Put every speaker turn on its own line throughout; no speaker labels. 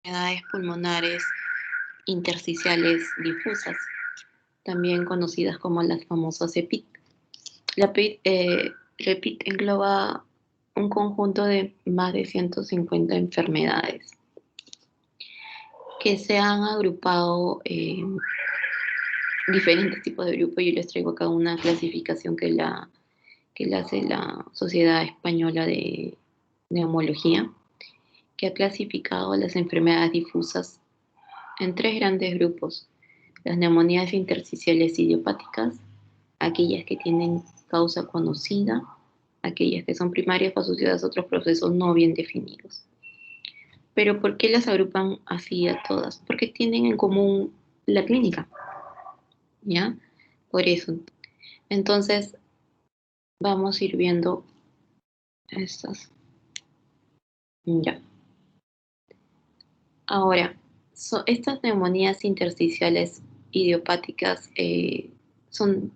enfermedades pulmonares intersticiales difusas, también conocidas como las famosas EPIT. La EPIT engloba un conjunto de más de 150 enfermedades que se han agrupado en diferentes tipos de grupos. Yo les traigo acá una clasificación que la hace la Sociedad Española de Neumología, que ha clasificado las enfermedades difusas en tres grandes grupos: las neumonías intersticiales idiopáticas, aquellas que tienen causa conocida, aquellas que son primarias o asociadas a otros procesos no bien definidos. Pero ¿por qué las agrupan así a todas? Porque tienen en común la clínica, ¿ya? Por eso. Entonces, vamos a ir viendo estas. Ya. Ahora, estas neumonías intersticiales idiopáticas son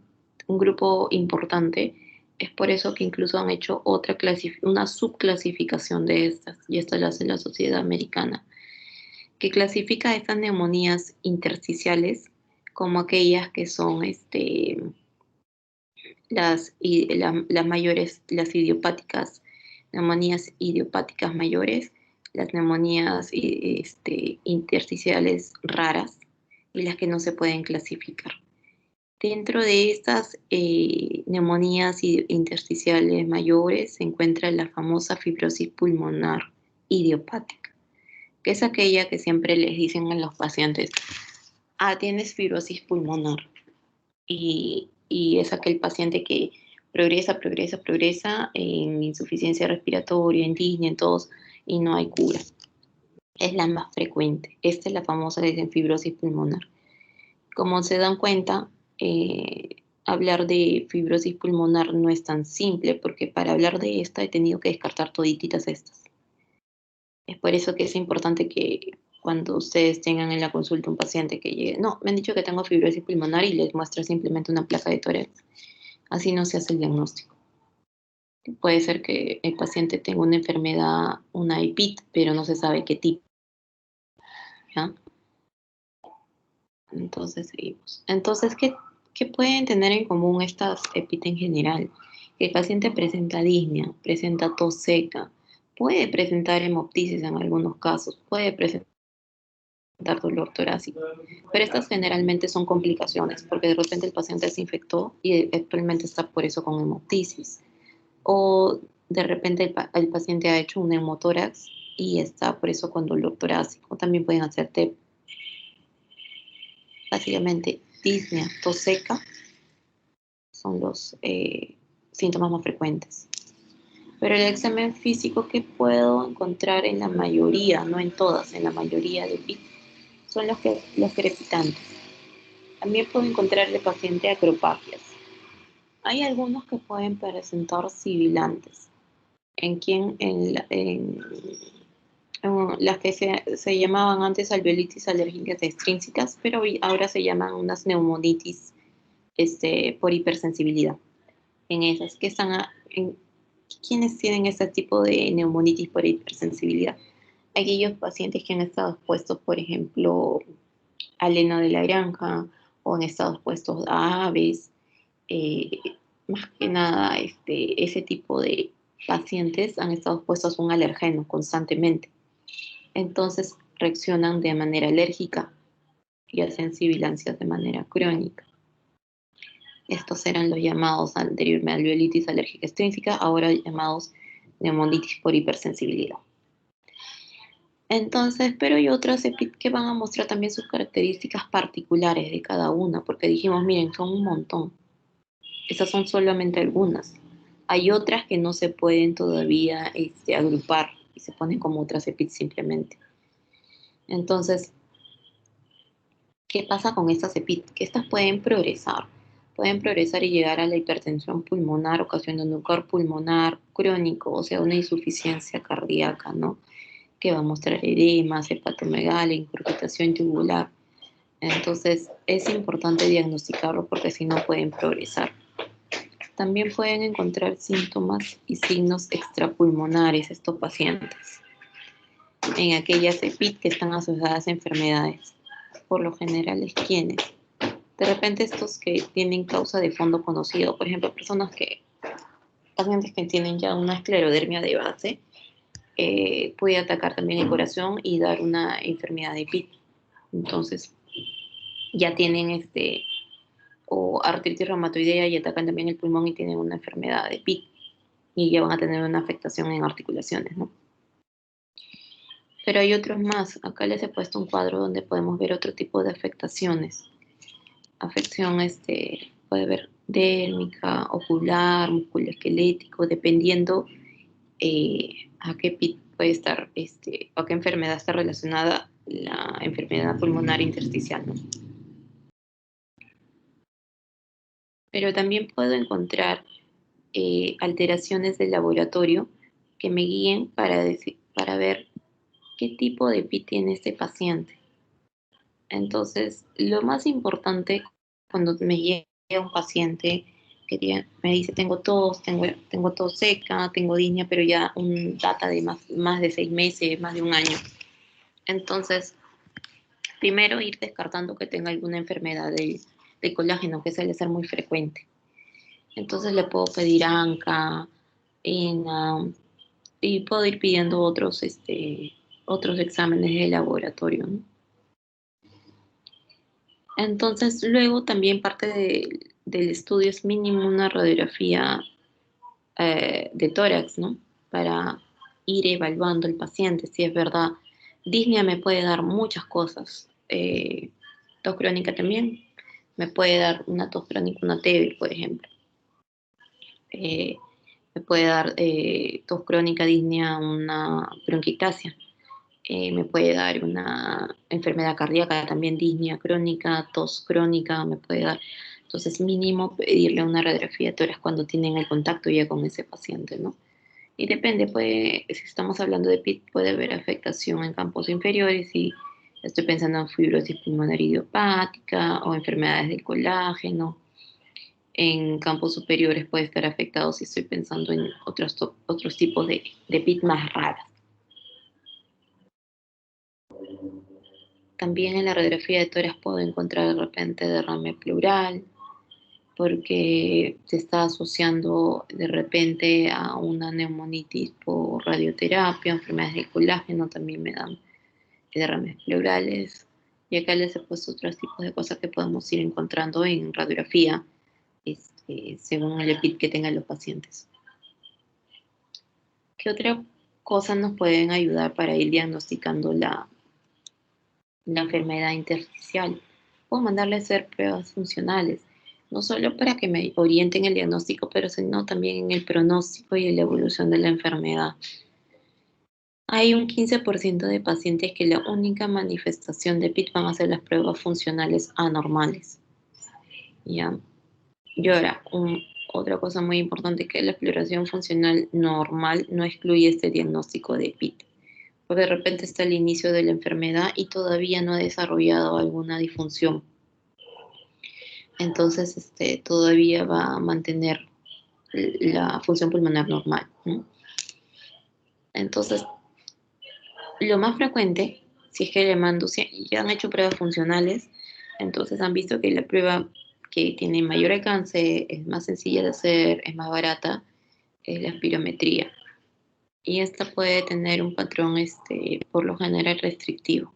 un grupo importante. Es por eso que incluso han hecho una subclasificación de estas, y esta la hace la Sociedad Americana, que clasifica estas neumonías intersticiales como aquellas que son las mayores, las idiopáticas, neumonías idiopáticas mayores, las neumonías intersticiales raras y las que no se pueden clasificar. Dentro de estas neumonías intersticiales mayores se encuentra la famosa fibrosis pulmonar idiopática, que es aquella que siempre les dicen a los pacientes: ah, tienes fibrosis pulmonar. Y es aquel paciente que progresa en insuficiencia respiratoria, en disnea, en tos, y no hay cura. Es la más frecuente. Esta es la famosa fibrosis pulmonar. Como se dan cuenta, hablar de fibrosis pulmonar no es tan simple, porque para hablar de esta he tenido que descartar todititas estas. Es por eso que es importante que cuando ustedes tengan en la consulta un paciente que llegue: no, me han dicho que tengo fibrosis pulmonar, y les muestra simplemente una placa de tórax. Así no se hace el diagnóstico. Puede ser que el paciente tenga una enfermedad, una EPIT, pero no se sabe qué tipo, ¿ya? Entonces seguimos. Entonces, ¿qué pueden tener en común estas EPIT en general? Que el paciente presenta disnea, presenta tos seca, puede presentar hemoptisis en algunos casos, puede presentar dolor torácico, pero estas generalmente son complicaciones, porque de repente el paciente se infectó y actualmente está por eso con hemoptisis. O de repente el paciente ha hecho un neumotórax y está por eso con dolor torácico. También pueden hacer TEP. Básicamente, disnea, tos seca son los síntomas más frecuentes. Pero el examen físico que puedo encontrar en la mayoría, no en todas, en la mayoría de PIC, son los crepitantes. También puedo encontrarle paciente acropagias. Hay algunos que pueden presentar sibilantes, en las que se llamaban antes alveolitis alérgicas extrínsecas, pero ahora se llaman unas neumonitis por hipersensibilidad. En esas, ¿quiénes tienen este tipo de neumonitis por hipersensibilidad? Aquellos pacientes que han estado expuestos, por ejemplo, al heno de la granja, o han estado expuestos a aves. Más que nada, ese tipo de pacientes han estado expuestos a un alergeno constantemente. Entonces reaccionan de manera alérgica y hacen sibilancias de manera crónica. Estos eran los llamados anteriormente alveolitis alérgica extrínseca, ahora llamados neumonitis por hipersensibilidad. Entonces, pero hay otras EPIT que van a mostrar también sus características particulares de cada una, porque dijimos, miren, son un montón. Esas son solamente algunas. Hay otras que no se pueden todavía agrupar y se ponen como otras EPIT simplemente. Entonces, ¿qué pasa con estas EPIT? Que estas pueden progresar y llegar a la hipertensión pulmonar, ocasionando un cor pulmonar crónico, o sea, una insuficiencia cardíaca, ¿no? Que va a mostrar edemas, hepatomegalia, incurgitación tubular. Entonces, es importante diagnosticarlo, porque si no pueden progresar. También pueden encontrar síntomas y signos extrapulmonares estos pacientes. en aquellas EPIT que están asociadas a enfermedades. Por lo general es quienes. De repente estos que tienen causa de fondo conocido, por ejemplo, pacientes que tienen ya una esclerodermia de base, puede atacar también el corazón y dar una enfermedad de EPIT. Entonces, ya tienen o artritis reumatoidea y atacan también el pulmón y tienen una enfermedad de EPIT y ya van a tener una afectación en articulaciones, ¿no? Pero hay otros más. Acá les he puesto un cuadro donde podemos ver otro tipo de afectaciones. Afección, puede haber dérmica, ocular, musculoesquelético, dependiendo a qué PIT puede estar, a qué enfermedad está relacionada la enfermedad pulmonar intersticial, ¿no? Pero también puedo encontrar alteraciones del laboratorio que me guíen para ver qué tipo de PIT tiene este paciente. Entonces, lo más importante cuando me llega un paciente que me dice tengo tos, tengo tos seca, tengo disnea, pero ya un data de más de 6 meses, más de un año. Entonces, primero ir descartando que tenga alguna enfermedad del colágeno, que suele ser muy frecuente. Entonces le puedo pedir ANCA, ENA, y puedo ir pidiendo otros exámenes de laboratorio, ¿no? Entonces, luego también parte del estudio es mínimo una radiografía de tórax, ¿no? Para ir evaluando el paciente, si es verdad. Disnea me puede dar muchas cosas. Tos crónica también. Me puede dar una tos crónica, una TB, por ejemplo. Me puede dar tos crónica, disnea, una bronquiectasia. Me puede dar una enfermedad cardíaca, también disnea crónica, tos crónica, me puede dar. Entonces, mínimo pedirle una radiografía de tórax cuando tienen el contacto ya con ese paciente, ¿no? Y depende, si estamos hablando de PIT, puede haber afectación en campos inferiores y estoy pensando en fibrosis pulmonar idiopática o enfermedades del colágeno. En campos superiores puede estar afectado si estoy pensando en otros tipos de PIT más raras. También en la radiografía de tórax puedo encontrar de repente derrame pleural, porque se está asociando de repente a una neumonitis por radioterapia, enfermedades del colágeno también me dan derrames pleurales. Y acá les he puesto otros tipos de cosas que podemos ir encontrando en radiografía, según el EPIT que tengan los pacientes. ¿Qué otra cosa nos pueden ayudar para ir diagnosticando la enfermedad intersticial? Puedo mandarle a hacer pruebas funcionales, no solo para que me orienten el diagnóstico, pero sino también en el pronóstico y en la evolución de la enfermedad. Hay un 15% de pacientes que la única manifestación de PIT van a ser las pruebas funcionales anormales. ¿Ya? Y ahora, otra cosa muy importante es que la exploración funcional normal no excluye este diagnóstico de PIT, porque de repente está el inicio de la enfermedad y todavía no ha desarrollado alguna disfunción. Entonces, todavía va a mantener la función pulmonar normal, ¿no? Entonces, lo más frecuente, si es que le mando, si ya han hecho pruebas funcionales, entonces han visto que la prueba que tiene mayor alcance, es más sencilla de hacer, es más barata, es la espirometría. Y esta puede tener un patrón, por lo general restrictivo.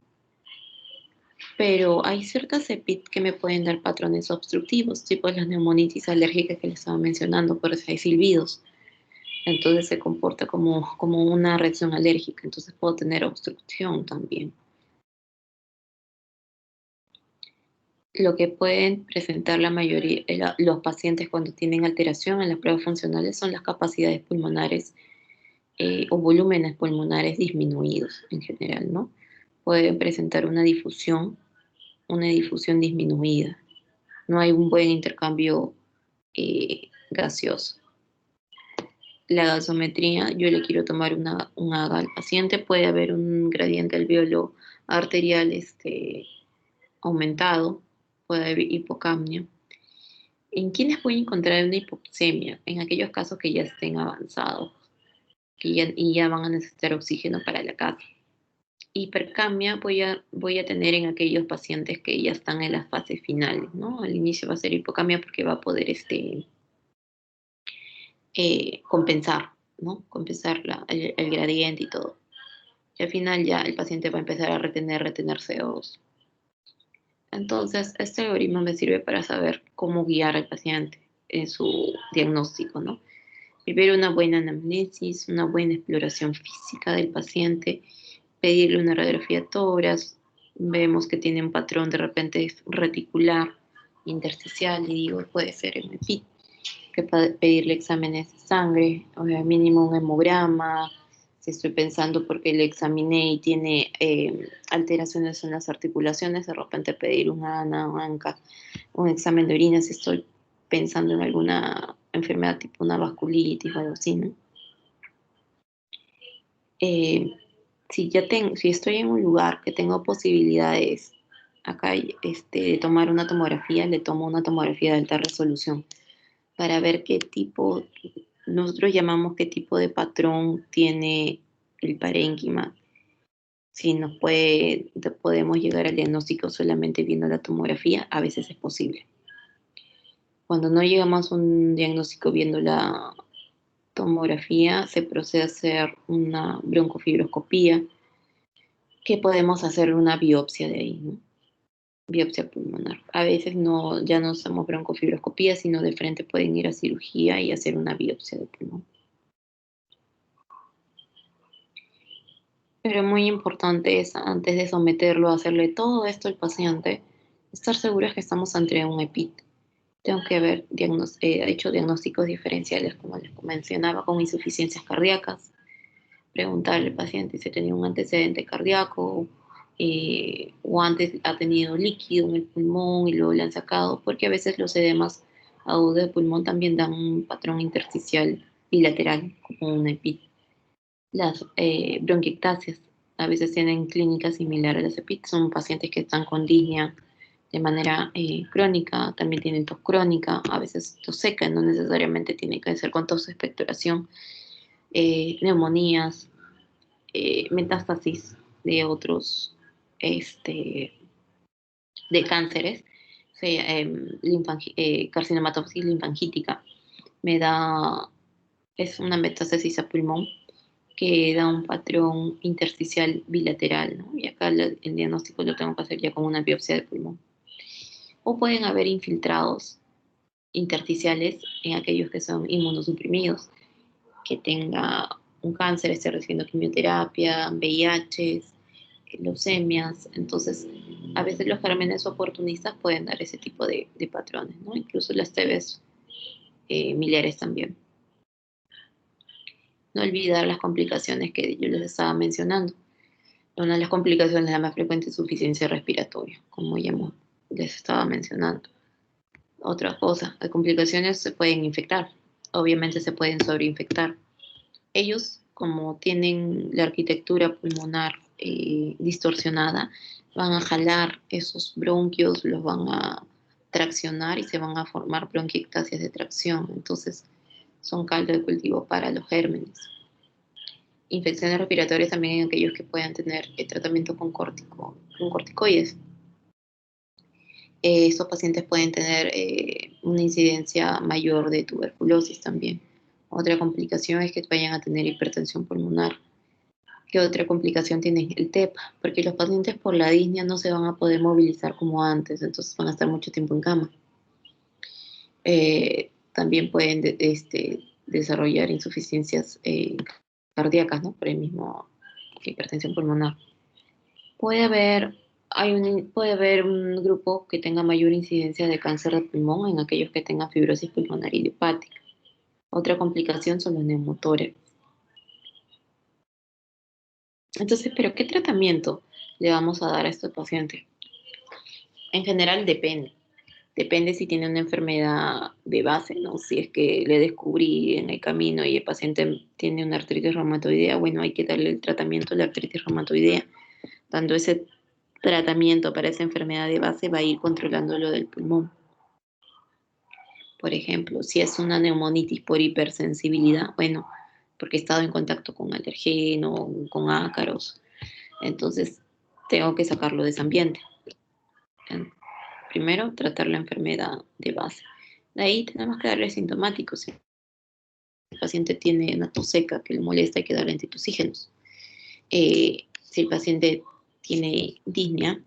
Pero hay ciertas EPIT que me pueden dar patrones obstructivos, tipo las neumonitis alérgicas que les estaba mencionando, por eso hay silbidos. Entonces se comporta como una reacción alérgica, entonces puedo tener obstrucción también. Lo que pueden presentar la mayoría, los pacientes cuando tienen alteración en las pruebas funcionales son las capacidades pulmonares o volúmenes pulmonares disminuidos en general, ¿no? Pueden presentar una difusión disminuida. No hay un buen intercambio gaseoso. La gasometría, yo le quiero tomar un AGA al paciente, puede haber un gradiente alveolo arterial aumentado, puede haber hipocapnia. ¿En quiénes puede encontrar una hipoxemia? En aquellos casos que ya estén avanzados y ya van a necesitar oxígeno para la casa. Hipercamia voy a tener en aquellos pacientes que ya están en las fases finales, ¿no? Al inicio va a ser hipocamia porque va a poder compensar, ¿no? Compensar el gradiente y todo. Y al final ya el paciente va a empezar a retener CO2. Entonces, este algoritmo me sirve para saber cómo guiar al paciente en su diagnóstico, ¿no? Primero una buena anamnesis, una buena exploración física del paciente, pedirle una radiografía de tórax, vemos que tiene un patrón de repente reticular, intersticial, y digo, puede ser el EPIT, que pedirle exámenes de sangre, o sea, mínimo un hemograma, si estoy pensando porque le examiné y tiene alteraciones en las articulaciones, de repente pedir una ANA o ANCA, un examen de orina si estoy pensando en alguna enfermedad tipo una vasculitis o algo así, ¿no? Si estoy en un lugar que tengo posibilidades acá de tomar una tomografía, le tomo una tomografía de alta resolución para ver qué tipo, nosotros llamamos qué tipo de patrón tiene el parénquima. Si podemos llegar al diagnóstico solamente viendo la tomografía, a veces es posible. Cuando no llegamos a un diagnóstico viendo la tomografía, se procede a hacer una broncofibroscopía, que podemos hacer una biopsia de ahí, ¿no? Biopsia pulmonar. A veces no, ya no hacemos broncofibroscopía, sino de frente pueden ir a cirugía y hacer una biopsia de pulmón. Pero muy importante es, antes de someterlo a hacerle todo esto al paciente, estar seguros que estamos ante un EPIT. Tengo que haber hecho diagnósticos diferenciales, como les mencionaba, con insuficiencias cardíacas, preguntarle al paciente si tenía un antecedente cardíaco o antes ha tenido líquido en el pulmón y luego le han sacado, porque a veces los edemas agudos de pulmón también dan un patrón intersticial bilateral, como una EPIT. Las bronquiectasias a veces tienen clínicas similares a las EPIT, son pacientes que están con disnea de manera crónica, también tienen tos crónica, a veces tos seca, no necesariamente tiene que ser con tos de expectoración, neumonías, metástasis de otros de cánceres, carcinomatosis linfangítica, es una metástasis a pulmón que da un patrón intersticial bilateral, ¿no? Y acá el diagnóstico lo tengo que hacer ya con una biopsia de pulmón. O pueden haber infiltrados intersticiales en aquellos que son inmunosuprimidos, que tenga un cáncer, esté recibiendo quimioterapia, VIH, leucemias. Entonces, a veces los gérmenes oportunistas pueden dar ese tipo de patrones, ¿no? Incluso las TBs miliares también. No olvidar las complicaciones que yo les estaba mencionando. Una de las complicaciones, la más frecuente, es insuficiencia respiratoria, como ya les estaba mencionando. Otra cosa, las complicaciones se pueden infectar, obviamente se pueden sobreinfectar. Ellos, como tienen la arquitectura pulmonar distorsionada, van a jalar esos bronquios, los van a traccionar y se van a formar bronquiectasias de tracción. Entonces, son caldo de cultivo para los gérmenes. Infecciones respiratorias también en aquellos que puedan tener tratamiento con corticoides. Estos pacientes pueden tener una incidencia mayor de tuberculosis también. Otra complicación es que vayan a tener hipertensión pulmonar. ¿Qué otra complicación tiene el TEPA? Porque los pacientes por la disnea no se van a poder movilizar como antes, entonces van a estar mucho tiempo en cama. También pueden desarrollar insuficiencias cardíacas, ¿no? Por el mismo hipertensión pulmonar. Puede haber un grupo que tenga mayor incidencia de cáncer de pulmón en aquellos que tengan fibrosis pulmonar idiopática. Otra complicación son los neumotórax. Entonces, ¿pero qué tratamiento le vamos a dar a este paciente? En general depende. Depende si tiene una enfermedad de base, ¿no? Si es que le descubrí en el camino y el paciente tiene una artritis reumatoidea, bueno, hay que darle el tratamiento de la artritis reumatoidea. Dando ese tratamiento para esa enfermedad de base va a ir controlando lo del pulmón. Por ejemplo, si es una neumonitis por hipersensibilidad, bueno, porque he estado en contacto con alergeno, con ácaros, Entonces, tengo que sacarlo de ese ambiente. Primero, tratar la enfermedad de base. De ahí tenemos que darle sintomáticos. Si el paciente tiene una tos seca que le molesta, hay que darle antitoxígenos. Si el paciente tiene disnea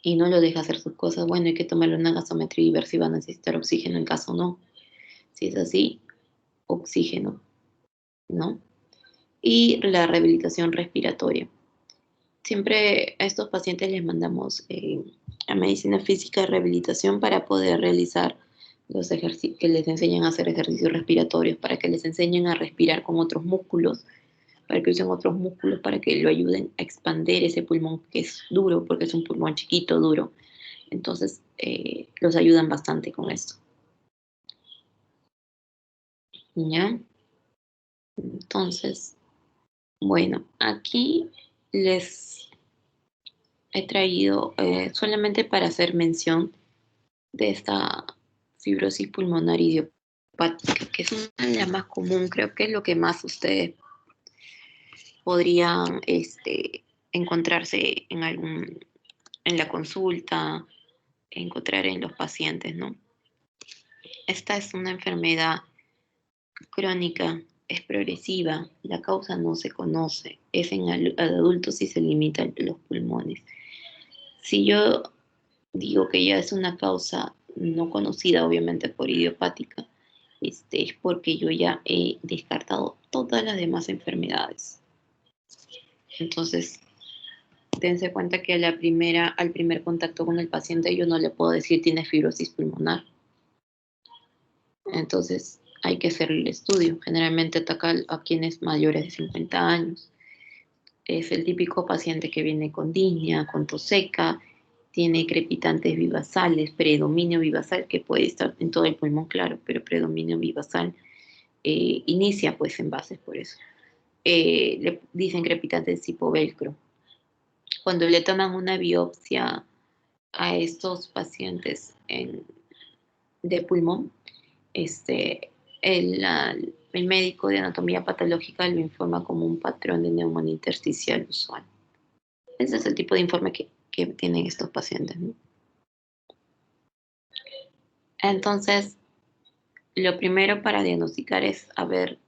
y no lo deja hacer sus cosas, bueno, hay que tomarle una gasometría y ver si va a necesitar oxígeno en caso o no. Si es así, oxígeno, ¿no? Y la rehabilitación respiratoria. Siempre a estos pacientes les mandamos a medicina física de rehabilitación para poder realizar los ejercicios, que les enseñen a hacer ejercicios respiratorios, para que les enseñen a respirar con otros músculos, para que usen otros músculos, para que lo ayuden a expandir ese pulmón que es duro, porque es un pulmón chiquito, duro. Entonces, los ayudan bastante con esto. ¿Ya? Entonces, bueno, aquí les he traído solamente para hacer mención de esta fibrosis pulmonar idiopática, que es una de las más común, creo que es lo que más ustedes podrían encontrarse en la consulta, encontrar en los pacientes, ¿no? Esta es una enfermedad crónica, es progresiva, la causa no se conoce, es en adultos y se limita a los pulmones. Si yo digo que ya es una causa no conocida, obviamente por idiopática, es porque yo ya he descartado todas las demás enfermedades. Entonces, dense cuenta que al primer contacto con el paciente, yo no le puedo decir tiene fibrosis pulmonar. Entonces, hay que hacer el estudio. Generalmente ataca a quienes mayores de 50 años. Es el típico paciente que viene con disnea, con tos seca, tiene crepitantes vivasales, predominio vivasal, que puede estar en todo el pulmón, claro, pero predominio vivasal inicia pues en bases por eso. Le dicen crepitantes tipo velcro. Cuando le toman una biopsia a estos pacientes de pulmón, el médico de anatomía patológica lo informa como un patrón de neumonía intersticial usual. Ese es el tipo de informe que tienen estos pacientes, ¿no? Entonces, lo primero para diagnosticar es haber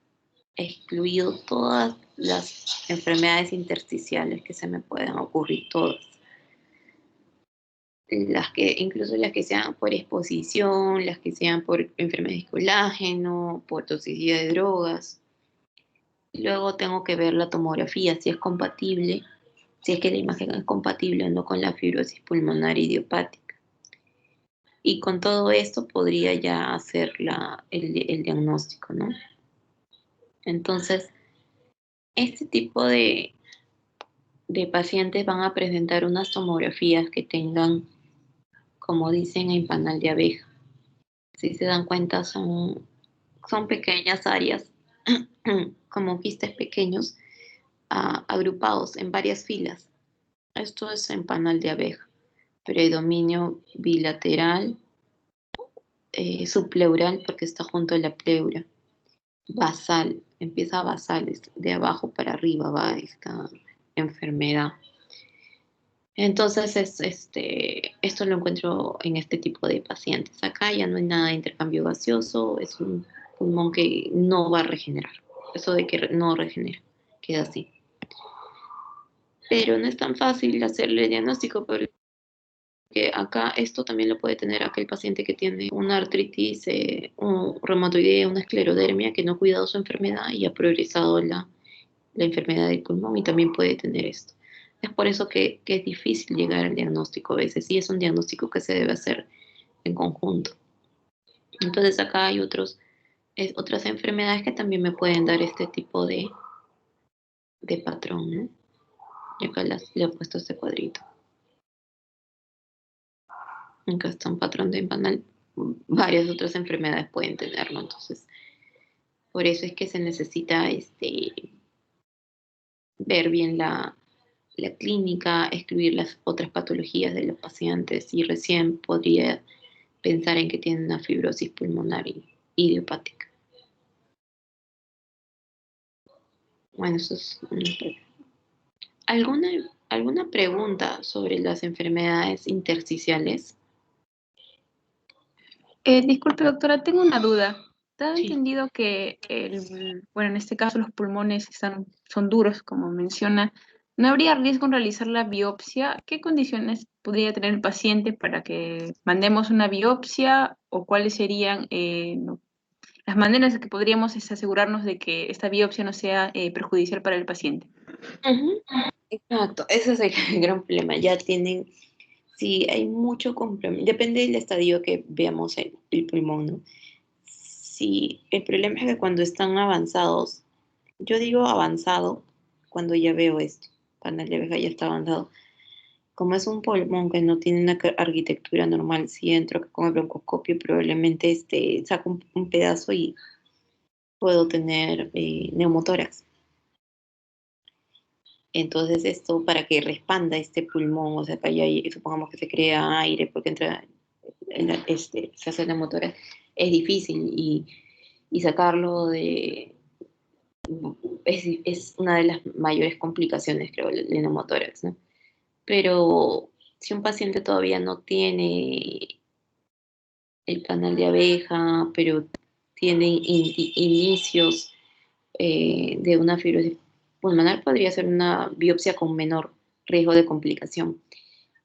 excluido todas las enfermedades intersticiales que se me puedan ocurrir, todas. Incluso las que sean por exposición, las que sean por enfermedades de colágeno, por toxicidad de drogas. Luego tengo que ver la tomografía, si es compatible, si es que la imagen es compatible o no con la fibrosis pulmonar idiopática. Y con todo esto podría ya hacer el diagnóstico, ¿no? Entonces, este tipo de pacientes van a presentar unas tomografías que tengan, como dicen, en panal de abeja. Si se dan cuenta, son pequeñas áreas, como quistes pequeños, agrupados en varias filas. Esto es en panal de abeja. Predominio bilateral, subpleural, porque está junto a la pleura. Basal, empieza basal, de abajo para arriba va esta enfermedad. Entonces, esto lo encuentro en este tipo de pacientes. Acá ya no hay nada de intercambio gaseoso, es un pulmón que no va a regenerar. Eso de que no regenera, queda así. Pero no es tan fácil hacerle diagnóstico porque acá esto también lo puede tener aquel paciente que tiene una artritis, un reumatoidea, una esclerodermia, que no ha cuidado su enfermedad y ha progresado la enfermedad del pulmón y también puede tener esto. Es por eso que es difícil llegar al diagnóstico a veces, y es un diagnóstico que se debe hacer en conjunto. Entonces acá hay otras enfermedades que también me pueden dar este tipo de patrón, ¿no? Y acá le he puesto este cuadrito. Acá está un patrón de Banal. Varias otras enfermedades pueden tenerlo, entonces por eso es que se necesita ver bien la clínica, excluir las otras patologías de los pacientes y recién podría pensar en que tienen una fibrosis pulmonar idiopática. Bueno, eso es ¿Alguna, alguna pregunta sobre las enfermedades intersticiales?
Disculpe, doctora, tengo una duda. Tengo
Sí.
entendido que, bueno, en este caso los pulmones son duros, como menciona. ¿No habría riesgo en realizar la biopsia? ¿Qué condiciones podría tener el paciente para que mandemos una biopsia o cuáles serían las maneras en que podríamos asegurarnos de que esta biopsia no sea perjudicial para el paciente?
Ujú. Exacto, ese es el gran problema. Ya tienen, sí, hay mucho compromiso, depende del estadio que veamos el pulmón, ¿no? Sí, el problema es que cuando están avanzados, yo digo avanzado cuando ya veo esto, cuando el de ya está avanzado. Como es un pulmón que no tiene una arquitectura normal, si entro con el broncoscopio probablemente saco un pedazo y puedo tener neumotórax. Entonces esto para que respanda este pulmón, o sea, para allá, supongamos que se crea aire porque entra, se hace neumotórax, es difícil y sacarlo es una de las mayores complicaciones, creo, el neumotórax, ¿no? Pero si un paciente todavía no tiene el canal de abeja, pero tiene inicios de una fibrosis pulmonar, podría ser una biopsia con menor riesgo de complicación.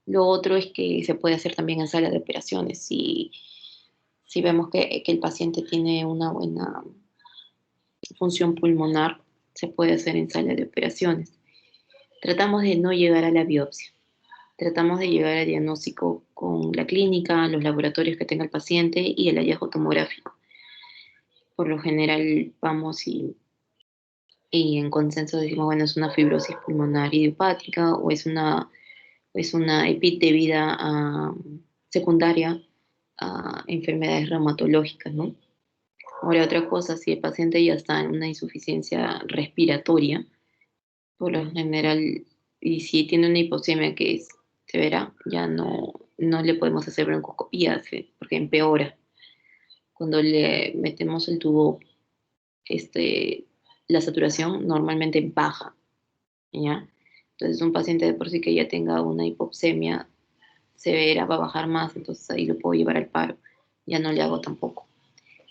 Lo otro es que se puede hacer también en sala de operaciones. Si vemos que el paciente tiene una buena función pulmonar, se puede hacer en sala de operaciones. Tratamos de no llegar a la biopsia. Tratamos de llegar al diagnóstico con la clínica, los laboratorios que tenga el paciente y el hallazgo tomográfico. Por lo general vamos y en consenso decimos, bueno, es una fibrosis pulmonar idiopática o es una EPIT debida a secundaria a enfermedades reumatológicas, ¿no? Ahora, otra cosa, si el paciente ya está en una insuficiencia respiratoria, por lo general, y si tiene una hipoxemia que es severa, ya no le podemos hacer broncoscopía, porque empeora. Cuando le metemos el tubo, este, la saturación normalmente baja, ¿ya? Entonces, un paciente de por sí que ya tenga una hipoxemia severa va a bajar más, entonces ahí lo puedo llevar al paro. Ya no le hago tampoco.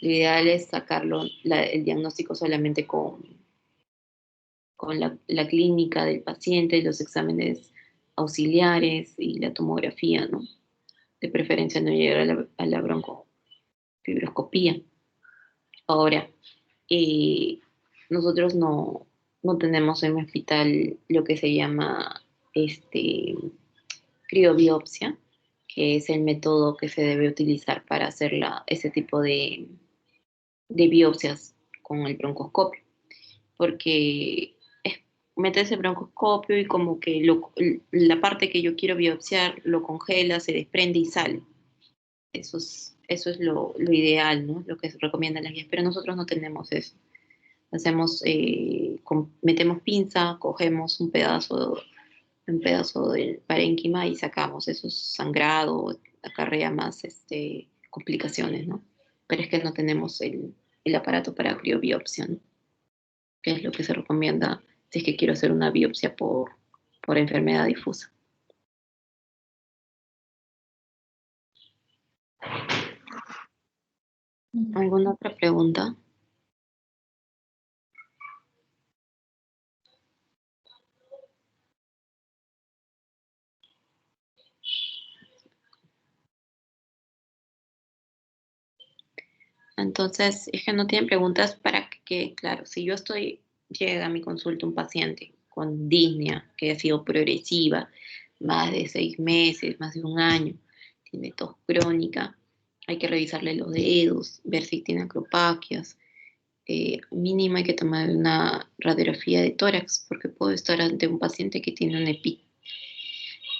Lo ideal es sacarlo, el diagnóstico solamente con la clínica del paciente, los exámenes auxiliares y la tomografía, ¿no? De preferencia no llegar a la broncofibroscopía. Ahora, eh, nosotros no tenemos en mi hospital lo que se llama criobiopsia, que es el método que se debe utilizar para hacer ese tipo de biopsias con el broncoscopio, porque metes el broncoscopio y como que la parte que yo quiero biopsiar lo congela, se desprende y sale. Eso es lo ideal, ¿no? Lo que se recomiendan las guías, pero nosotros no tenemos eso. Hacemos, metemos pinza, cogemos un pedazo del parénquima y sacamos eso, sangrado, acarrea más complicaciones, ¿no? Pero es que no tenemos el aparato para criobiopsia, ¿no? Que es lo que se recomienda si es que quiero hacer una biopsia por enfermedad difusa. ¿Alguna otra pregunta? Entonces, es que no tienen preguntas para que, claro, si llega a mi consulta un paciente con disnea que ha sido progresiva, más de 6 meses, más de un año, tiene tos crónica, hay que revisarle los dedos, ver si tiene acropaquias, mínimo hay que tomar una radiografía de tórax, porque puedo estar ante un paciente que tiene un EPI.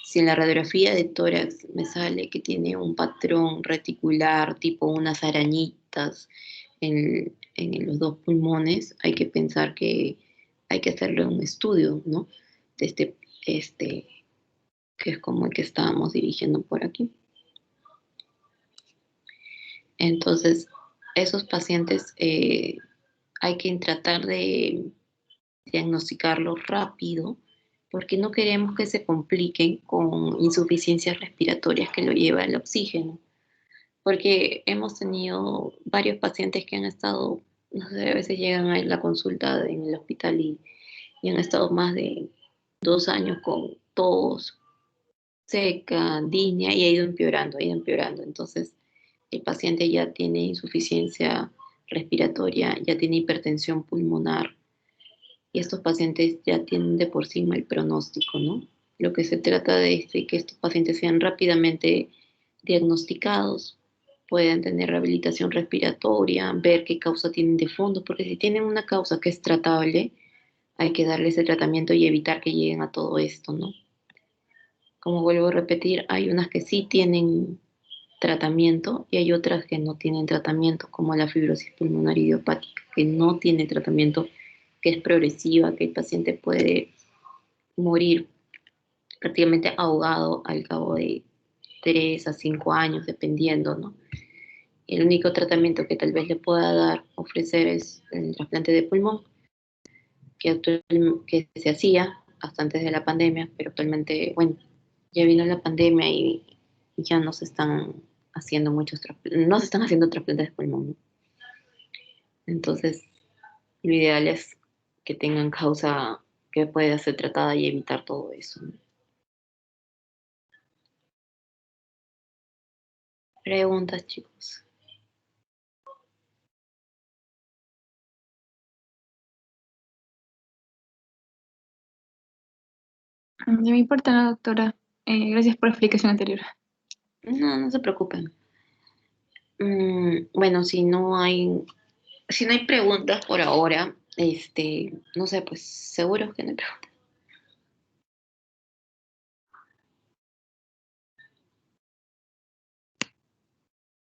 Si en la radiografía de tórax me sale que tiene un patrón reticular, tipo unas arañitas en los dos pulmones, hay que pensar que hay que hacerle un estudio, ¿no? De este, que es como el que estábamos dirigiendo por aquí. Entonces, esos pacientes hay que tratar de diagnosticarlos rápido porque no queremos que se compliquen con insuficiencias respiratorias que lo lleva el oxígeno, porque hemos tenido varios pacientes que han estado, no sé, a veces llegan a la consulta en el hospital y han estado más de 2 años con tos seca, disnea y ha ido empeorando. Entonces, el paciente ya tiene insuficiencia respiratoria, ya tiene hipertensión pulmonar y estos pacientes ya tienen de por sí mal pronóstico, ¿no? Lo que se trata de es de que estos pacientes sean rápidamente diagnosticados, puedan tener rehabilitación respiratoria, ver qué causa tienen de fondo, porque si tienen una causa que es tratable, hay que darle ese tratamiento y evitar que lleguen a todo esto, ¿no? Como vuelvo a repetir, hay unas que sí tienen tratamiento y hay otras que no tienen tratamiento, como la fibrosis pulmonar idiopática, que no tiene tratamiento, que es progresiva, que el paciente puede morir prácticamente ahogado al cabo de 3 a 5 años, dependiendo, ¿no? El único tratamiento que tal vez le pueda dar, ofrecer es el trasplante de pulmón, que se hacía hasta antes de la pandemia, pero actualmente, bueno, ya vino la pandemia y ya no se están haciendo no se están haciendo trasplantes de pulmón, ¿no? Entonces, lo ideal es que tengan causa que pueda ser tratada y evitar todo eso, ¿no? Preguntas, chicos.
No me importa, no, doctora. Gracias por la explicación anterior.
No, no se preocupen. Bueno, si no hay preguntas por ahora, no sé, pues seguro que no hay preguntas.